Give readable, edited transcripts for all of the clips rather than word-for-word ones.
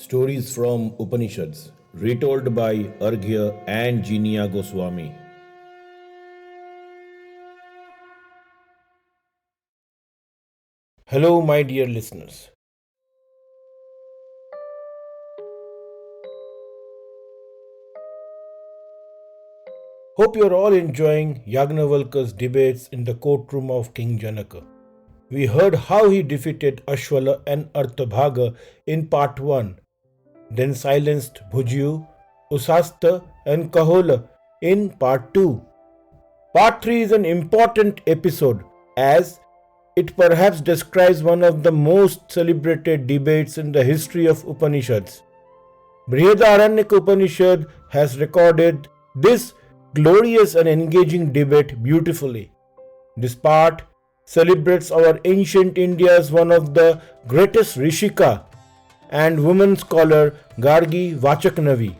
Stories from Upanishads, retold by Arghya and Jinia Goswami. Hello, my dear listeners. Hope you're all enjoying Yaagnavalkya's debates in the courtroom of King Janaka. We heard how he defeated Ashwala and Arthabhaaga in part 1, then silenced Bhujyu, Usasta and Kahola in part 2. Part 3 is an important episode as it perhaps describes one of the most celebrated debates in the history of Upanishads. Brihaadaaranyaka Upanishad has recorded this glorious and engaging debate beautifully. This part celebrates our ancient India's one of the greatest Rishika and woman scholar Gargi Vaachaknavi.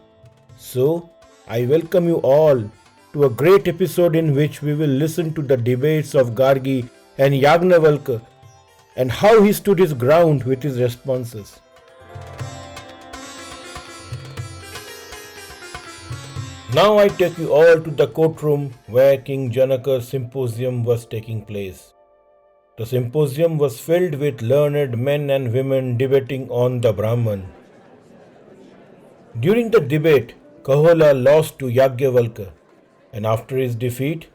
So, I welcome you all to a great episode in which we will listen to the debates of Gargi and Yagnavalkya and how he stood his ground with his responses. Now I take you all to the courtroom where King Janaka's Symposium was taking place. The Symposium was filled with learned men and women debating on the Brahman. During the debate, Kahola lost to Yaagnavalkya, and after his defeat,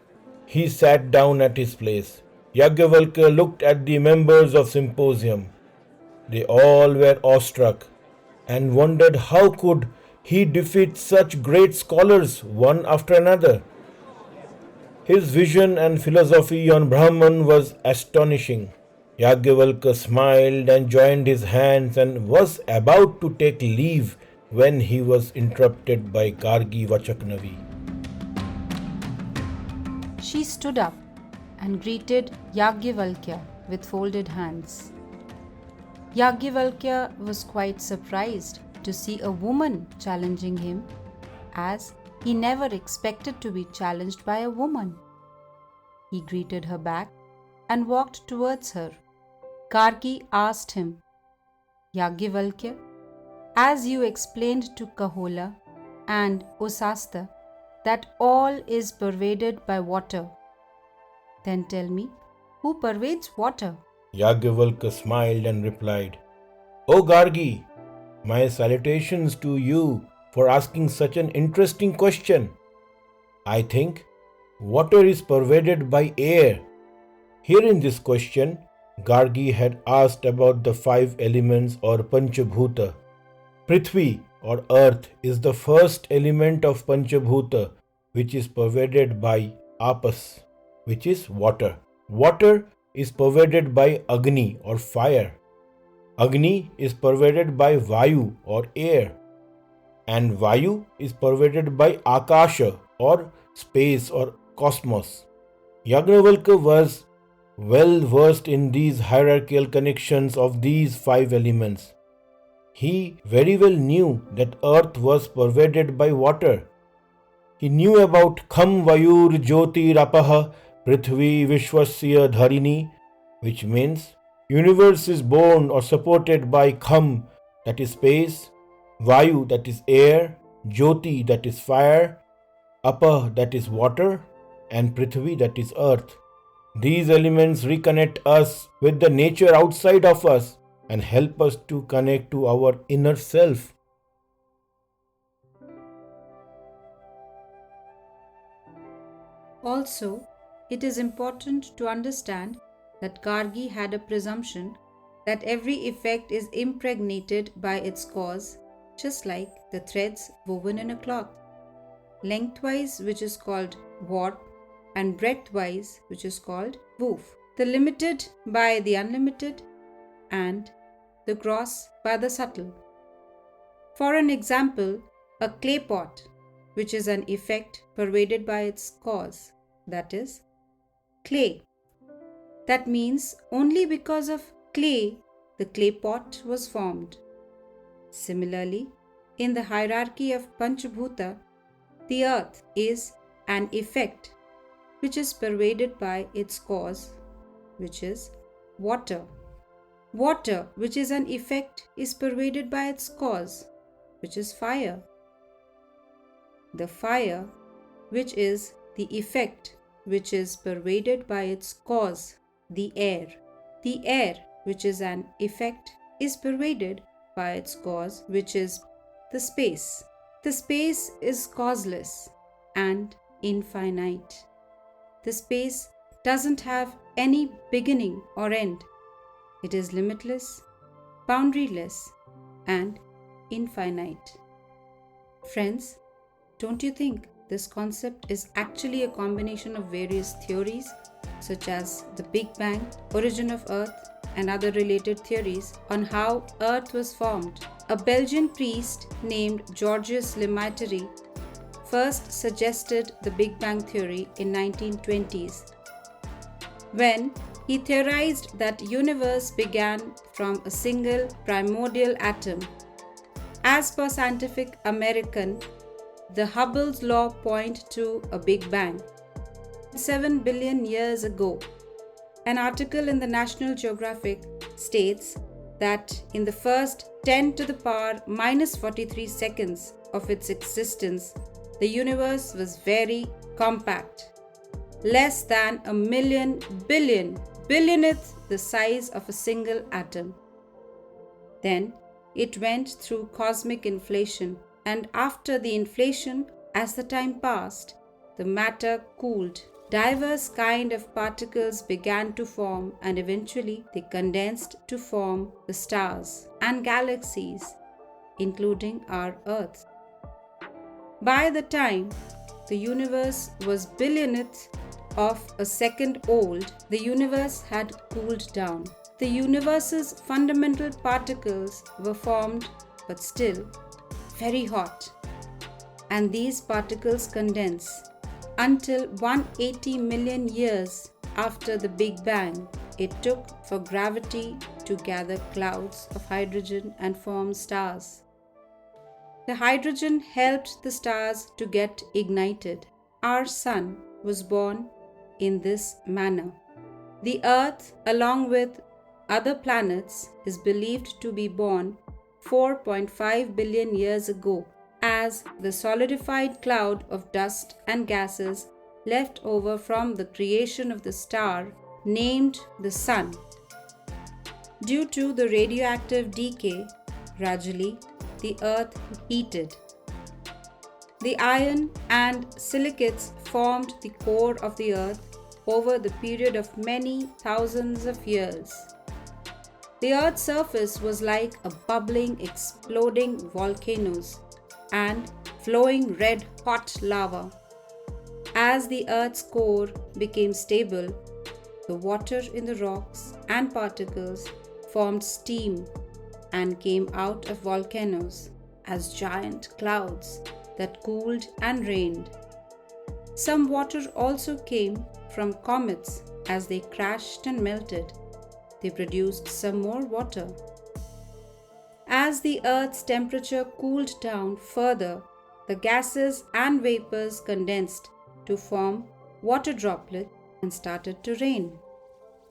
he sat down at his place. Yaagnavalkya looked at the members of Symposium. They all were awestruck and wondered how could he defeat such great scholars one after another. His vision and philosophy on Brahman was astonishing. Yaagnavalkya smiled and joined his hands and was about to take leave when he was interrupted by Gargi Vaachaknavi. She stood up and greeted Yaagnavalkya with folded hands. Yaagnavalkya was quite surprised to see a woman challenging him, as he never expected to be challenged by a woman. He greeted her back and walked towards her. Gargi asked him, Yaagnavalkya, as you explained to Kahola and Usasta that all is pervaded by water, then tell me, who pervades water? Yaagnavalkya smiled and replied, O Gargi, my salutations to you for asking such an interesting question. I think water is pervaded by air. Here in this question, Gargi had asked about the 5 elements or Panchabhuta. Prithvi or earth is the first element of Panchabhuta, which is pervaded by apas, which is water. Water is pervaded by Agni or fire. Agni is pervaded by Vayu or air, and Vayu is pervaded by Akasha or space or cosmos. Yaagnavalkya was well versed in these hierarchical connections of these 5 elements. He very well knew that earth was pervaded by water. He knew about Kham Vayur Jyoti Rapaha Prithvi Vishwasya Dharini, which means universe is born or supported by Kham, that is space, Vayu, that is air, Jyoti, that is fire, Apa, that is water, and Prithvi, that is earth. These elements reconnect us with the nature outside of us and help us to connect to our inner self. Also, it is important to understand that Gargi had a presumption that every effect is impregnated by its cause, just like the threads woven in a cloth, lengthwise, which is called warp, and breadthwise, which is called woof, the limited by the unlimited, and the gross by the subtle. For an example, a clay pot, which is an effect pervaded by its cause, that is, clay. That means only because of clay the clay pot was formed. Similarly, in the hierarchy of Panchabhuta, the earth is an effect which is pervaded by its cause, which is water. Water, which is an effect, is pervaded by its cause, which is fire. The fire, which is the effect, which is pervaded by its cause, the air. The air, which is an effect, is pervaded by its cause, which is the space. The space is causeless and infinite. The space doesn't have any beginning or end. It is limitless, boundaryless, and infinite. Friends, don't you think this concept is actually a combination of various theories, such as the Big Bang, origin of Earth, and other related theories on how Earth was formed? A Belgian priest named Georges Lemaitre first suggested the Big Bang theory in 1920s, when he theorized that universe began from a single primordial atom. As per Scientific American, the Hubble's law point to a Big Bang 7 billion years ago. An article in the National Geographic states that in the first 10 to the power minus 43 seconds of its existence, the universe was very compact, less than a million billion, billionth the size of a single atom. Then it went through cosmic inflation, and after the inflation, as the time passed, the matter cooled. Diverse kind of particles began to form, and eventually they condensed to form the stars and galaxies, including our Earth. By the time the universe was billionth of a second old, the universe had cooled down. The universe's fundamental particles were formed, but still very hot, and these particles condense. Until 180 million years after the Big Bang, it took for gravity to gather clouds of hydrogen and form stars. The hydrogen helped the stars to get ignited. Our sun was born in this manner. The Earth, along with other planets, is believed to be born 4.5 billion years ago, as the solidified cloud of dust and gases left over from the creation of the star named the Sun. Due to the radioactive decay, gradually the Earth heated. The iron and silicates formed the core of the Earth over the period of many thousands of years. The Earth's surface was like a bubbling, exploding volcanoes and flowing red hot lava. As the Earth's core became stable, the water in the rocks and particles formed steam and came out of volcanoes as giant clouds that cooled and rained. Some water also came from comets. As they crashed and melted, they produced some more water. As the Earth's temperature cooled down further, the gases and vapors condensed to form water droplets and started to rain.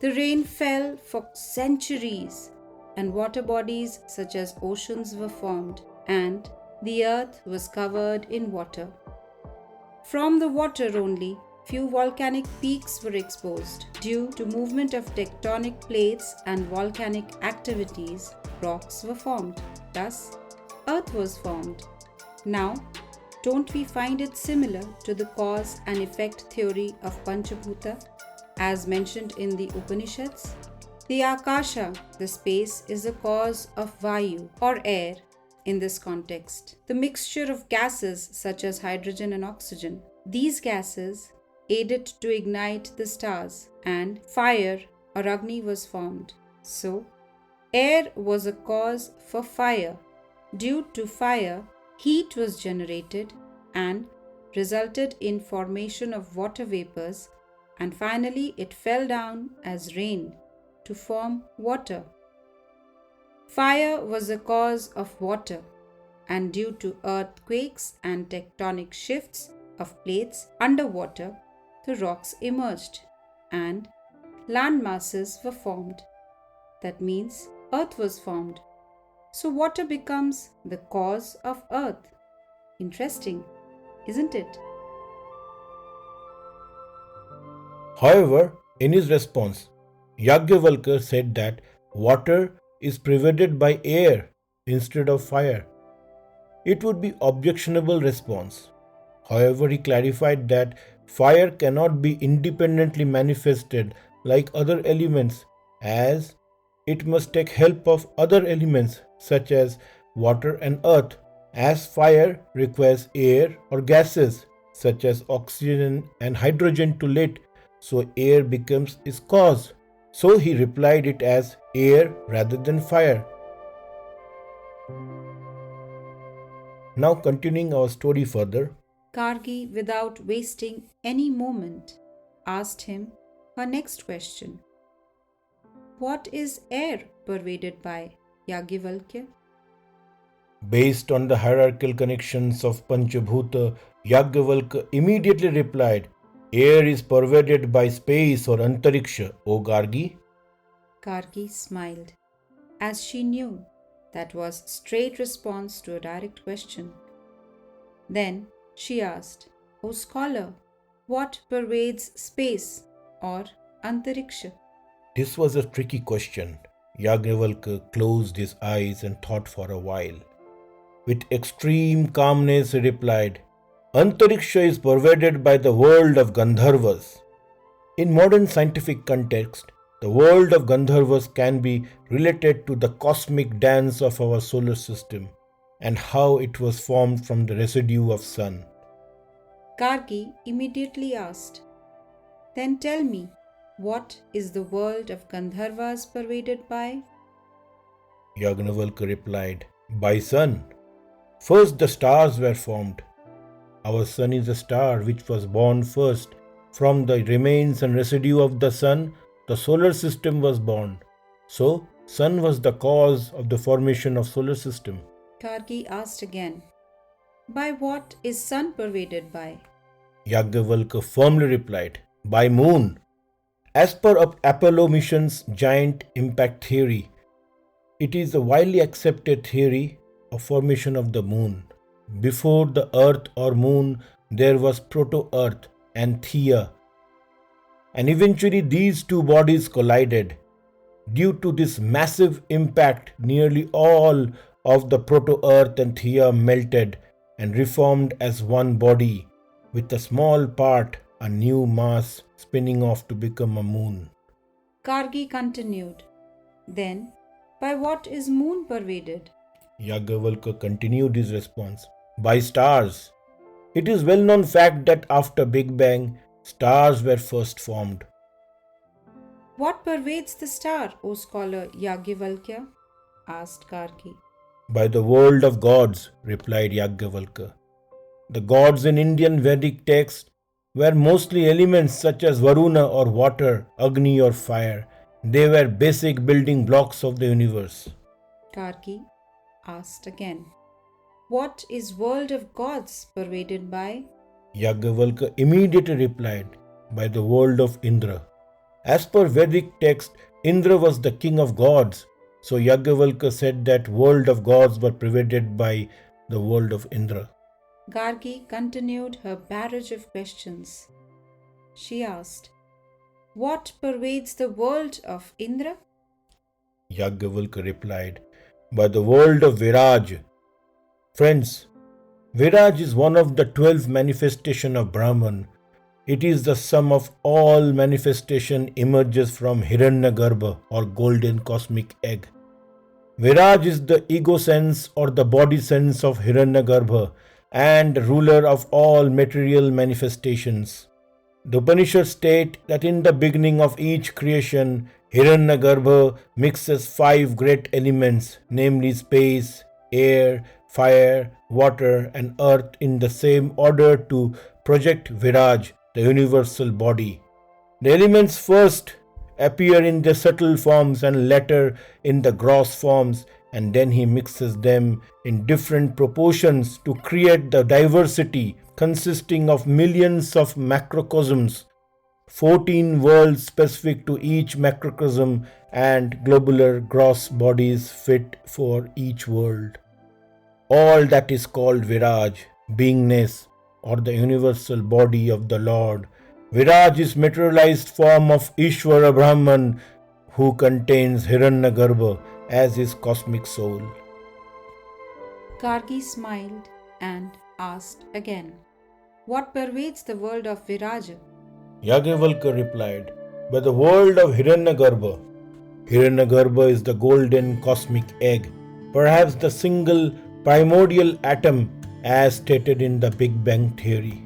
The rain fell for centuries, and water bodies such as oceans were formed, and the Earth was covered in water. From the water only, few volcanic peaks were exposed. Due to movement of tectonic plates and volcanic activities, rocks were formed. Thus, Earth was formed. Now, don't we find it similar to the cause and effect theory of Panchabhuta, as mentioned in the Upanishads? The Akasha, the space, is the cause of Vayu or air in this context. The mixture of gases such as hydrogen and oxygen. These gases aided to ignite the stars, and fire or Agni was formed. So, air was a cause for fire. Due to fire, heat was generated and resulted in formation of water vapors, and finally it fell down as rain to form water. Fire was the cause of water, and due to earthquakes and tectonic shifts of plates underwater, the rocks emerged and land masses were formed. that means earth was formed. So water becomes the cause of earth. Interesting, isn't it? However, in his response, Yaagnavalkya said that water is pervaded by air instead of fire. It would be objectionable response. However, he clarified that fire cannot be independently manifested like other elements, as it must take help of other elements such as water and earth, as fire requires air or gases such as oxygen and hydrogen to lit, so air becomes its cause. So he replied it as air rather than fire. Now continuing our story further, Gargi, without wasting any moment, asked him her next question. What is air pervaded by, Yaagnavalkya? based on the hierarchical connections of Panchabhuta, Yaagnavalkya immediately replied, air is pervaded by space or antariksha, O Gargi. Gargi smiled, as she knew that was straight response to a direct question. Then she asked, O scholar, what pervades space or antariksha? This was a tricky question. Yaagnavalkya closed his eyes and thought for a while. With extreme calmness he replied, Antariksha is pervaded by the world of Gandharvas. In modern scientific context, the world of Gandharvas can be related to the cosmic dance of our solar system and how it was formed from the residue of sun. Gargi immediately asked, Then tell me, what is the world of Gandharvas pervaded by? Yaagnavalkya replied, By sun. First the stars were formed. Our sun is a star which was born first. From the remains and residue of the sun, the solar system was born. So, sun was the cause of the formation of solar system. Gargi asked again, By what is sun pervaded by? Yaagnavalkya firmly replied, By moon. As per Apollo mission's giant impact theory, it is a widely accepted theory of formation of the moon. Before the earth or moon, there was proto-earth and Theia. And eventually these two bodies collided. Due to this massive impact, nearly all of the proto-earth and Theia melted and reformed as one body, with a small part, a new mass, spinning off to become a moon. Gargi continued, Then, by what is moon pervaded? Yaagnavalkya continued his response, By stars. It is well-known fact that after Big Bang, stars were first formed. What pervades the star, O scholar Yaagnavalkya? Asked Gargi. By the world of gods, replied Yaagnavalkya. The gods in Indian Vedic texts were mostly elements such as Varuna or water, Agni or fire. They were basic building blocks of the universe. Gargi asked again, What is world of gods pervaded by? Yaagnavalkya immediately replied, By the world of Indra. As per Vedic text, Indra was the king of gods. So Yaagnavalkya said that world of gods were pervaded by the world of Indra. Gargi continued her barrage of questions. She asked, What pervades the world of Indra? Yaagnavalkya replied, By the world of Viraj. Friends, Viraj is one of the 12 manifestations of Brahman. It is the sum of all manifestation emerges from Hiranyagarbha or golden cosmic egg. Viraj is the ego sense or the body sense of Hiranyagarbha and ruler of all material manifestations. The Upanishads state that in the beginning of each creation, Hiranyagarbha mixes 5 great elements, namely space, air, fire, water and earth in the same order to project Viraj, the universal body. The elements first appear in their subtle forms and later in the gross forms, and then he mixes them in different proportions to create the diversity consisting of millions of macrocosms 14 worlds specific to each macrocosm and globular gross bodies fit for each world. All that is called Viraj, beingness, or the universal body of the Lord. Viraj is materialized form of Ishvara Brahman who contains Hiranyagarbha as his cosmic soul. Gargi smiled and asked again, "What pervades the world of Viraja?" Yaagnavalkya replied, "By the world of Hiranyagarbha." Hiranyagarbha is the golden cosmic egg, perhaps the single primordial atom as stated in the Big Bang theory.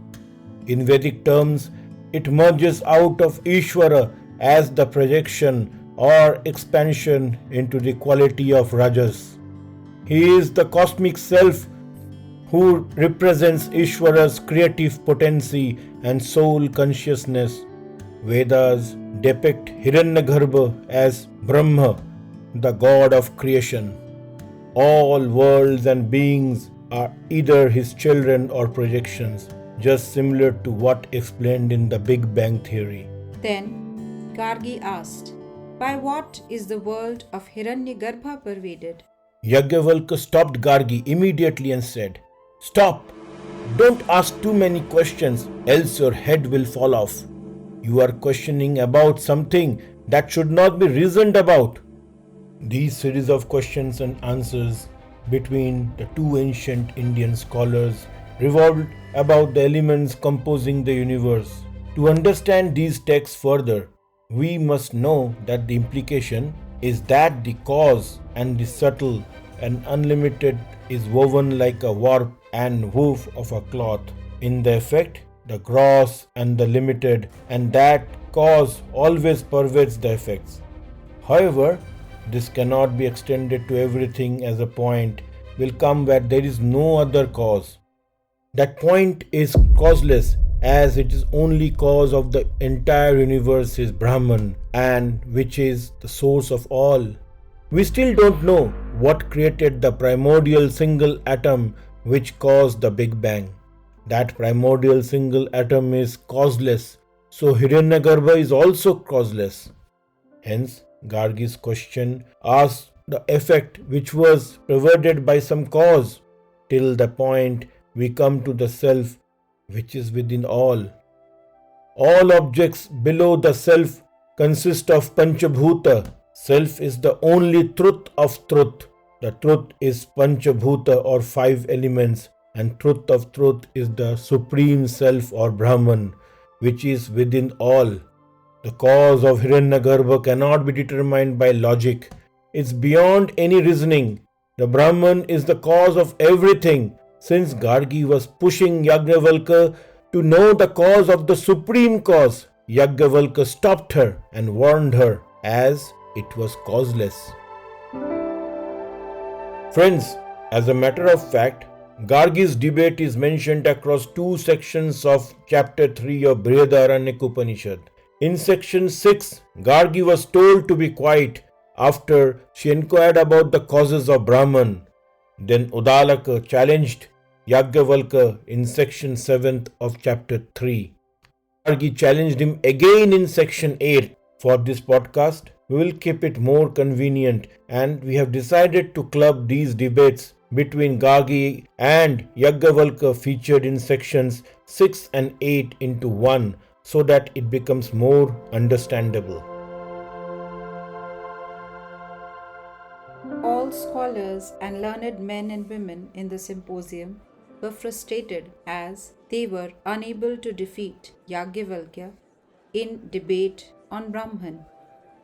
In Vedic terms, it merges out of Ishvara as the projection or expansion into the quality of Rajas. He is the cosmic self who represents Ishvara's creative potency and soul consciousness. Vedas depict Hiranyagarbha as Brahma, the god of creation. All worlds and beings are either his children or projections, just similar to what explained in the Big Bang theory. Then Gargi asked, "By what is the world of Hiranyagarbha pervaded?" Yaagnavalkya stopped Gargi immediately and said, "Stop! Don't ask too many questions, else your head will fall off. You are questioning about something that should not be reasoned about." These series of questions and answers between the two ancient Indian scholars revolved about the elements composing the universe. To understand these texts further, we must know that the implication is that the cause and the subtle and unlimited is woven like a warp and woof of a cloth. In the effect, the gross and the limited, and that cause always pervades the effects. However, this cannot be extended to everything, as a point will come where there is no other cause. That point is causeless, as it is only cause of the entire universe is Brahman, and which is the source of all. We still don't know what created the primordial single atom which caused the Big Bang. That primordial single atom is causeless, so Hiranyagarbha is also causeless. Hence, Gargi's question asks the effect which was perverted by some cause, till the point we come to the self which is within all. All objects below the self consist of Panchabhuta. Self is the only truth of truth. The truth is Panchabhuta or five elements, and truth of truth is the supreme self or Brahman, which is within all. The cause of Hiranyagarbha cannot be determined by logic. It's beyond any reasoning. The Brahman is the cause of everything. Since Gargi was pushing Yaagnavalkya to know the cause of the supreme cause, Yaagnavalkya stopped her and warned her, as it was causeless. Friends, as a matter of fact, Gargi's debate is mentioned across two sections of chapter 3 of Brihaadaaranyaka Upanishad. In section 6, Gargi was told to be quiet after she inquired about the causes of Brahman. Then Udalaka challenged Yaagnavalkya in section 7 of chapter 3. Gargi challenged him again in section 8. For this podcast, we will keep it more convenient, and we have decided to club these debates between Gargi and Yaagnavalkya featured in sections 6 and 8 into one, so that it becomes more understandable. All scholars and learned men and women in the symposium were frustrated as they were unable to defeat Yaagnavalkya in debate on Brahman.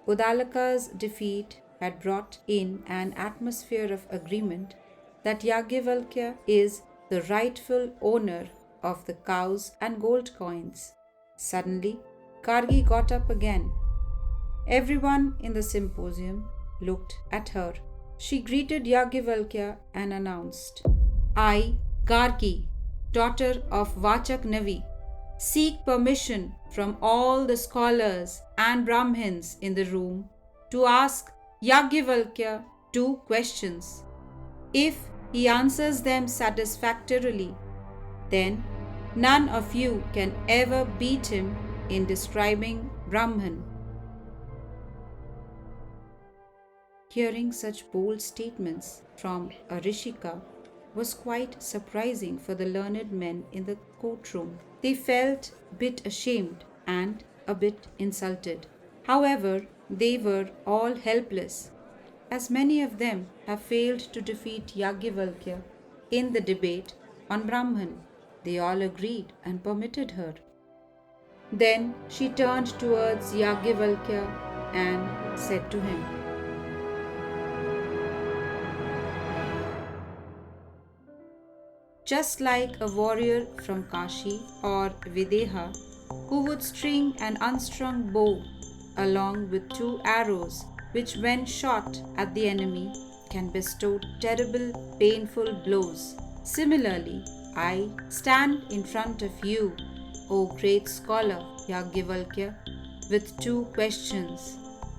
Udalaka's defeat had brought in an atmosphere of agreement that Yaagnavalkya is the rightful owner of the cows and gold coins. Suddenly, Gargi got up again. Everyone in the symposium looked at her. She greeted Yaagnavalkya and announced, "I, Gargi, daughter of Vachaknavi, seek permission from all the scholars and Brahmins in the room to ask Yaagnavalkya 2 questions. If he answers them satisfactorily, then none of you can ever beat him in describing Brahman. Hearing such bold statements from a Rishika was quite surprising for the learned men in the courtroom. They felt a bit ashamed and a bit insulted. However, they were all helpless, as many of them have failed to defeat Yaagnavalkya in the debate on Brahman. They all agreed and permitted her. Then she turned towards Yaagnavalkya and said to him, just like a warrior from Kashi or Videha who would string an unstrung bow along with 2 arrows, which when shot at the enemy can bestow terrible, painful blows. Similarly, I stand in front of you, O great scholar Yaagnavalkya, with 2 questions,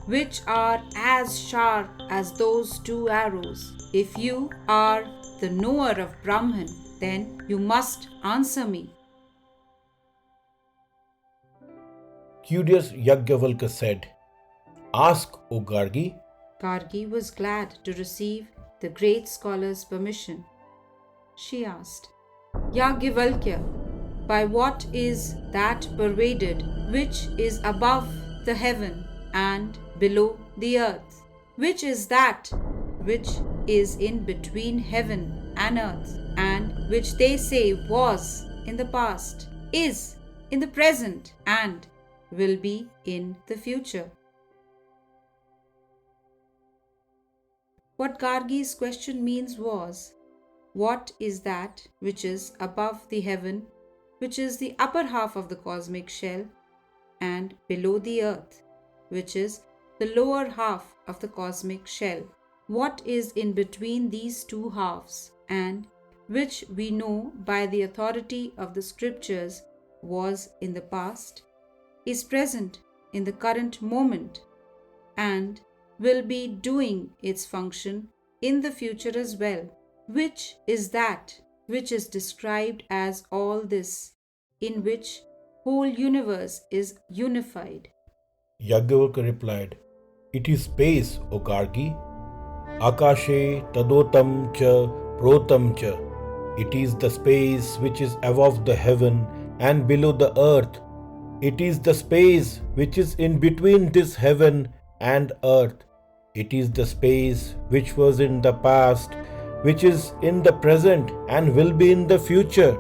which are as sharp as those 2 arrows. If you are the knower of Brahman, then you must answer me. Curious Yaagnavalkya said, ask, O Gargi. Gargi was glad to receive the great scholar's permission. She asked, Yaagnavalkya, by what is that pervaded which is above the heaven and below the earth? Which is that which is in between heaven and earth, and which they say was in the past, is in the present, and will be in the future? What Gargi's question means was, what is that which is above the heaven, which is the upper half of the cosmic shell, and below the earth, which is the lower half of the cosmic shell? What is in between these 2 halves, and which we know by the authority of the scriptures was in the past, is present in the current moment, and will be doing its function in the future as well? Which is that which is described as all this, in which whole universe is unified? Yaagnavalkya replied, it is space, O Gargi. Akashe tadotam cha protam cha. It is the space which is above the heaven and below the earth. It is the space which is in between this heaven and earth. It is the space which was in the past, which is in the present and will be in the future.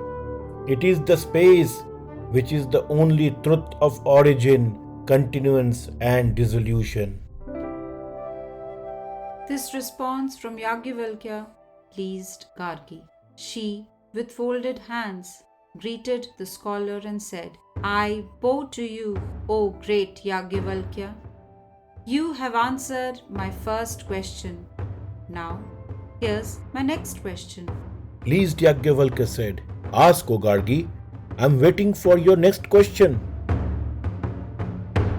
It is the space which is the only truth of origin, continuance and dissolution. This response from Yaagnavalkya pleased Gargi. She, with folded hands, greeted the scholar and said, I bow to you, O great Yaagnavalkya. You have answered my first question. Now, here's my next question. Pleased Yaagnavalkya said, ask, O Gargi. I am waiting for your next question.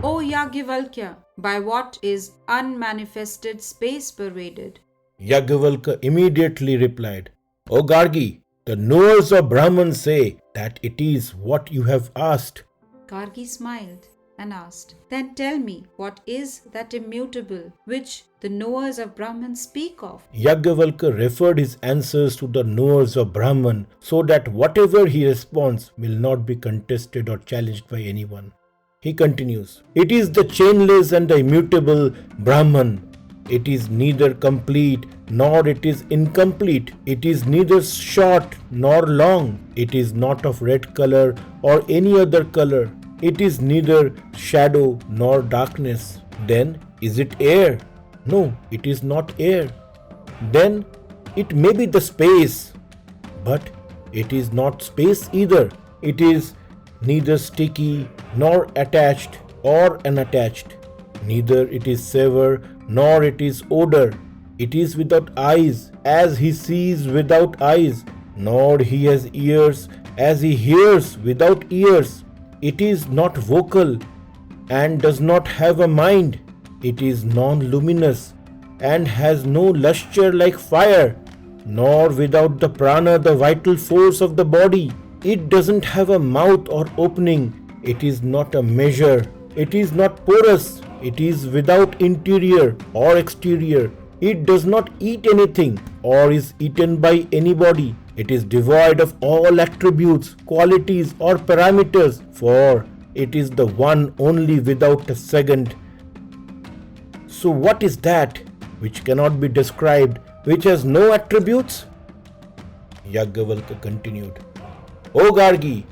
O Yaagnavalkya, by what is unmanifested space pervaded? Yaagnavalkya immediately replied, O Gargi, the knowers of Brahman say that it is what you have asked. Gargi smiled and asked, then tell me, what is that immutable which the knowers of Brahman speak of? Yaagnavalkya referred his answers to the knowers of Brahman so that whatever he responds will not be contested or challenged by anyone. He continues, it is the chainless and the immutable Brahman. It is neither complete nor it is incomplete. It is neither short nor long. It is not of red color or any other color. It is neither shadow nor darkness. Then is it air? No, it is not air. Then it may be the space, but it is not space either. It is neither sticky nor attached or unattached. Neither it is savor nor it is odor. It is without eyes as he sees without eyes, nor he has ears as he hears without ears. It is not vocal and does not have a mind. It is non-luminous and has no lustre like fire, nor without the prana, the vital force of the body. It doesn't have a mouth or opening. It is not a measure. It is not porous. It is without interior or exterior. It does not eat anything or is eaten by anybody. It is devoid of all attributes, qualities, or parameters, for it is the one only without a second. So, what is that which cannot be described, which has no attributes? Yaagnavalkya continued. O Gargi,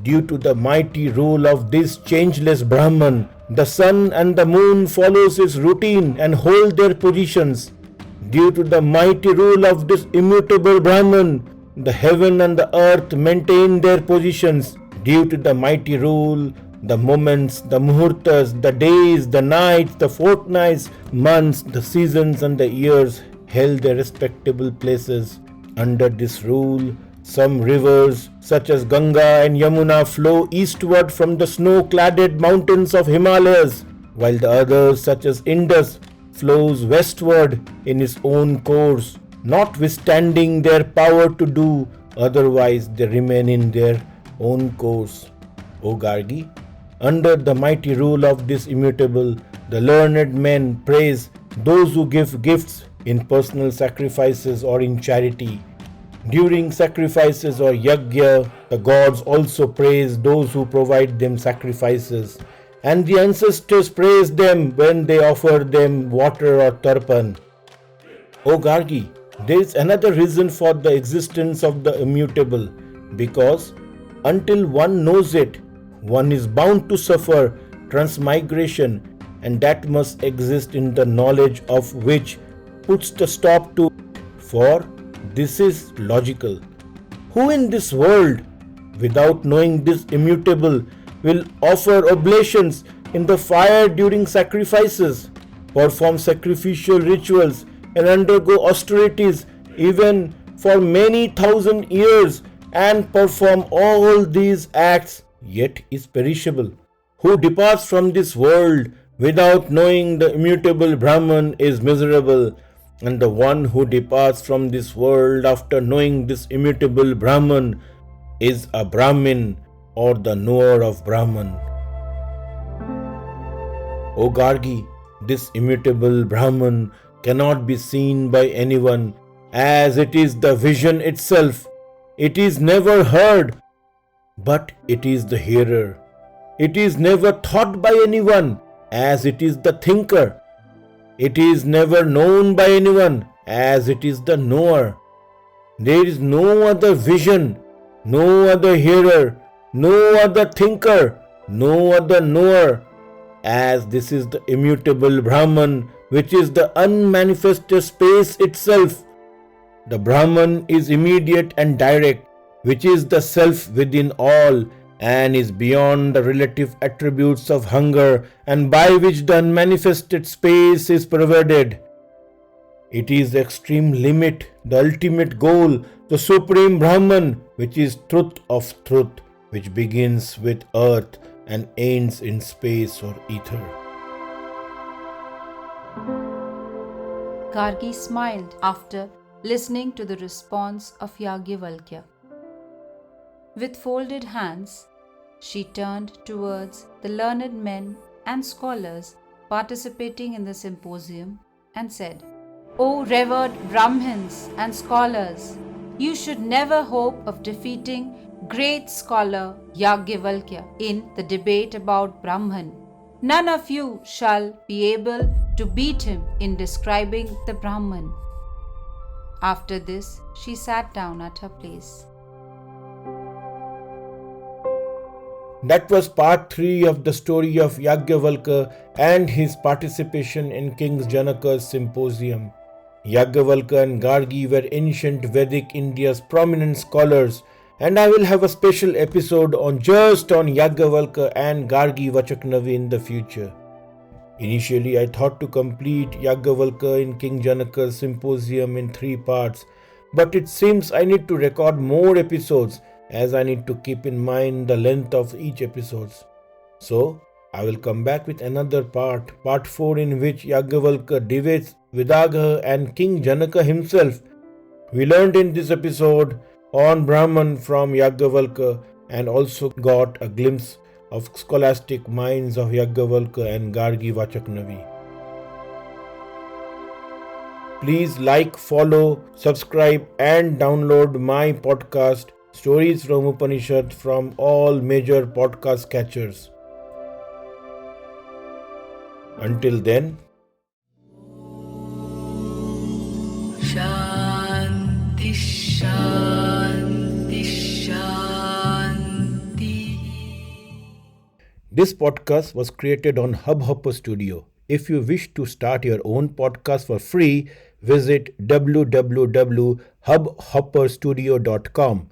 due to the mighty rule of this changeless Brahman, the sun and the moon follows his routine and hold their positions. Due to the mighty rule of this immutable Brahman, the heaven and the earth maintain their positions. Due to the mighty rule, the moments, the muhurtas, the days, the nights, the fortnights, months, the seasons and the years held their respectable places. Under this rule, some rivers such as Ganga and Yamuna flow eastward from the snow-cladded mountains of Himalayas, while the others such as Indus flows westward in its own course, notwithstanding their power to do otherwise. They remain in their own course. O Gargi, under the mighty rule of this immutable, the learned men praise those who give gifts in personal sacrifices or in charity. During sacrifices or yajna, the gods also praise those who provide them sacrifices, and the ancestors praise them when they offer them water or tarpan. O Gargi, there is another reason for the existence of the immutable, because until one knows it, one is bound to suffer transmigration, and that must exist in the knowledge of which puts the stop to it, for this is logical. Who in this world, without knowing this immutable, will offer oblations in the fire during sacrifices, perform sacrificial rituals, and undergo austerities even for many thousand years, and perform all these acts, yet is perishable? Who departs from this world without knowing the immutable Brahman is miserable, and the one who departs from this world after knowing this immutable Brahman is a Brahmin, or the knower of Brahman. O Gargi, this immutable Brahman cannot be seen by anyone, as it is the vision itself. It is never heard, but it is the hearer. It is never thought by anyone, as it is the thinker. It is never known by anyone, as it is the knower. There is no other vision, no other hearer, no other thinker, no other knower, as this is the immutable Brahman, which is the unmanifested space itself. The Brahman is immediate and direct, which is the self within all, and is beyond the relative attributes of hunger, and by which the unmanifested space is pervaded. It is the extreme limit, the ultimate goal, the supreme Brahman, which is truth of truth, which begins with earth and ends in space or ether. Gargi smiled after listening to the response of Yaagnavalkya. With folded hands, she turned towards the learned men and scholars participating in the symposium and said, O revered Brahmins and scholars, you should never hope of defeating great scholar Yaagnavalkya in the debate about Brahman. None of you shall be able to beat him in describing the Brahman. After this, she sat down at her place. That was part 3 of the story of Yaagnavalkya and his participation in King Janaka's Symposium. Yaagnavalkya and Gargi were ancient Vedic India's prominent scholars, and I will have a special episode on Yaagnavalkya and Gargi Vaachaknavi in the future. Initially, I thought to complete Yaagnavalkya in King Janaka's Symposium in 3 parts, but it seems I need to record more episodes, as I need to keep in mind the length of each episode. So, I will come back with another part 4, in which Yaagnavalkya debates Vidagha and King Janaka himself. We learned in this episode on Brahman from Yaagnavalkya, and also got a glimpse of scholastic minds of Yaagnavalkya and Gargi Vaachaknavi. Please like, follow, subscribe and download my podcast Stories from Upanishads from all major podcast catchers. Until then, Shanti, Shanti, Shanti. this podcast was created on Hubhopper Studio. If you wish to start your own podcast for free, visit www.hubhopperstudio.com.